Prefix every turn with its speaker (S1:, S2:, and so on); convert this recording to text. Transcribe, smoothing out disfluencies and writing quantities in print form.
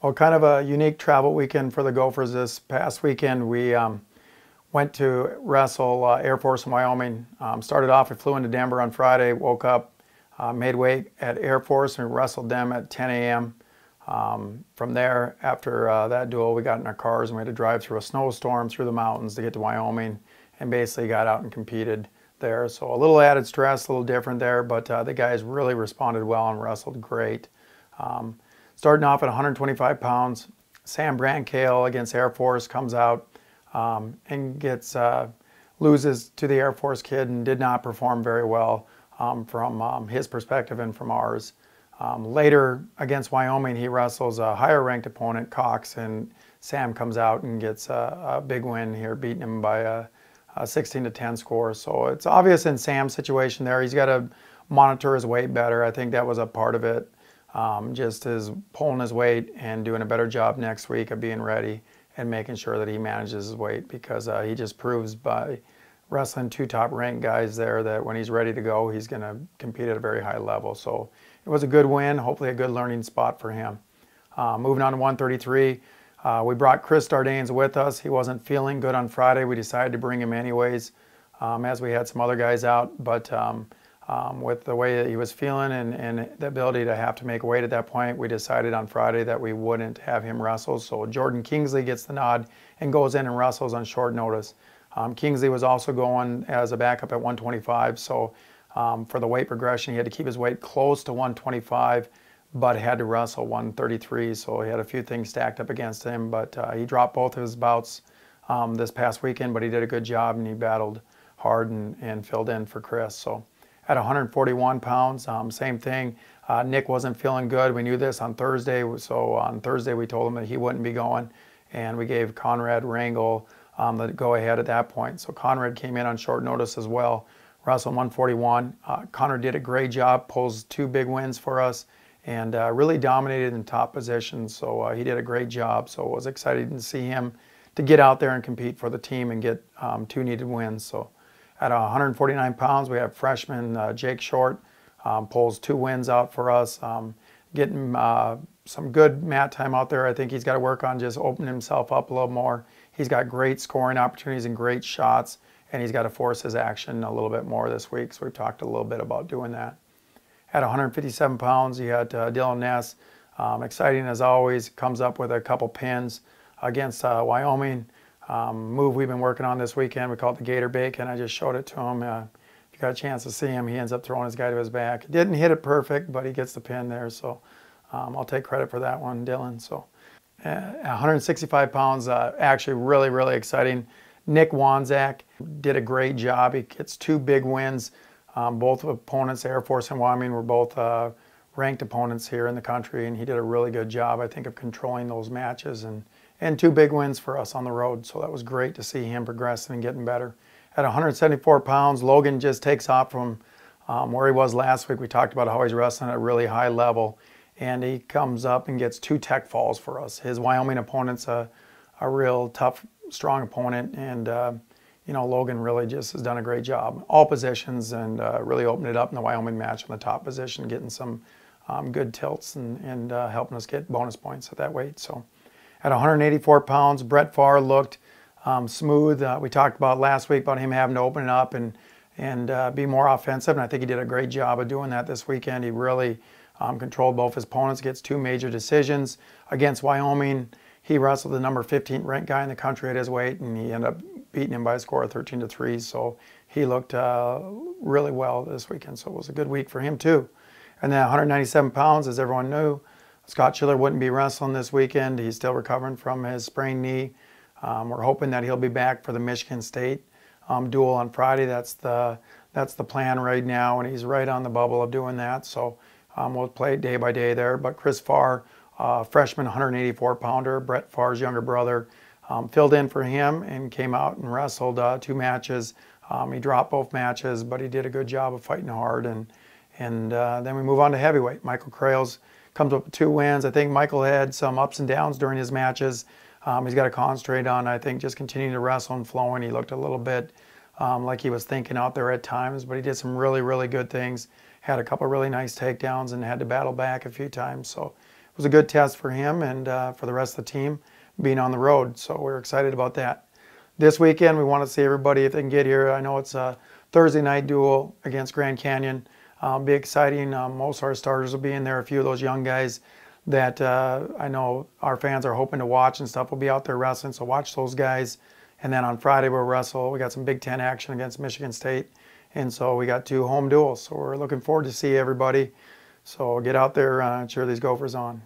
S1: Well, kind of a unique travel weekend for the Gophers this past weekend. We went to wrestle Air Force and Wyoming. Started off, we flew into Denver on Friday, woke up, made weight at Air Force and wrestled them at 10 a.m. From there, after that duel, we got in our cars and we had to drive through a snowstorm through the mountains to get to Wyoming, and basically got out and competed there. So a little added stress, a little different there, but the guys really responded well and wrestled great. Starting off at 125 pounds, Sam Brantkale against Air Force comes out and loses to the Air Force kid and did not perform very well from his perspective and from ours. Later against Wyoming, he wrestles a higher ranked opponent, Cox, and Sam comes out and gets a big win here, beating him by a 16-10 score. So it's obvious in Sam's situation there, he's got to monitor his weight better. I think that was a part of it. Just his pulling his weight and doing a better job next week of being ready and making sure that he manages his weight, because he just proves by wrestling two top ranked guys there that when he's ready to go, he's going to compete at a very high level. So it was a good win, hopefully a good learning spot for him. Moving on to 133, we brought Chris Dardanes with us. He wasn't feeling good on Friday. We decided to bring him anyways, as we had some other guys out, but with the way that he was feeling and the ability to have to make weight at that point, we decided on Friday that we wouldn't have him wrestle. So Jordan Kingsley gets the nod and goes in and wrestles on short notice. Kingsley was also going as a backup at 125, so for the weight progression, he had to keep his weight close to 125, but had to wrestle 133, so he had a few things stacked up against him, but he dropped both of his bouts this past weekend, but he did a good job and he battled hard and filled in for Chris. So at 141 pounds, same thing. Nick wasn't feeling good. We knew this on Thursday, so on Thursday we told him that he wouldn't be going, and we gave Conrad Rangel the go-ahead at that point. So Conrad came in on short notice as well, wrestled 141. Conrad did a great job, pulls two big wins for us, and really dominated in top positions. So he did a great job. So it was exciting to see him to get out there and compete for the team and get two needed wins. So at 149 pounds, we have freshman Jake Short, pulls two wins out for us, getting some good mat time out there. I think he's got to work on just opening himself up a little more. He's got great scoring opportunities and great shots, and he's got to force his action a little bit more this week. So we've talked a little bit about doing that. At 157 pounds, you had Dylan Ness, exciting as always, comes up with a couple pins against Wyoming. Move we've been working on this weekend, we call it the Gator Bacon. I just showed it to him. If you got a chance to see him, he ends up throwing his guy to his back. He didn't hit it perfect, but he gets the pin there, so I'll take credit for that one, Dylan. So at 165 pounds, actually really exciting. Nick Wanzak did a great job. He gets two big wins. Both opponents, Air Force and Wyoming, were both ranked opponents here in the country, and he did a really good job, I think, of controlling those matches and two big wins for us on the road. So that was great to see him progressing and getting better. At 174 pounds, Logan just takes off from where he was last week. We talked about how he's wrestling at a really high level, and he comes up and gets two tech falls for us. His Wyoming opponent's a real tough, strong opponent, and you know, Logan really just has done a great job. All positions, and really opened it up in the Wyoming match in the top position, getting some good tilts and helping us get bonus points at that weight. So at 184 pounds, Brett Farr looked smooth. We talked about last week about him having to open it up and be more offensive, and I think he did a great job of doing that this weekend. He really controlled both his opponents, gets two major decisions. Against Wyoming, he wrestled the number 15 ranked guy in the country at his weight, and he ended up beating him by a score of 13-3. So he looked really well this weekend. So it was a good week for him too. And then 197 pounds, as everyone knew, Scott Schiller wouldn't be wrestling this weekend. He's still recovering from his sprained knee. We're hoping that he'll be back for the Michigan State duel on Friday. That's the plan right now, and he's right on the bubble of doing that. So we'll play it day by day there. But Chris Farr, freshman 184-pounder, Brett Farr's younger brother, filled in for him and came out and wrestled two matches. He dropped both matches, but he did a good job of fighting hard. And then we move on to heavyweight. Michael Krales comes up with two wins. I think Michael had some ups and downs during his matches. He's got to concentrate on, I think, just continuing to wrestle and flowing. He looked a little bit like he was thinking out there at times, but he did some really good things. Had a couple really nice takedowns and had to battle back a few times. So was a good test for him and for the rest of the team being on the road. So we're excited about that. This weekend, we want to see everybody if they can get here. I know it's a Thursday night duel against Grand Canyon. Be exciting. Most of our starters will be in there. A few of those young guys that I know our fans are hoping to watch and stuff will be out there wrestling. So watch those guys. And then on Friday we'll wrestle. We got some Big Ten action against Michigan State. And so we got 2 home duels. So we're looking forward to see everybody. So get out there and cheer these Gophers on.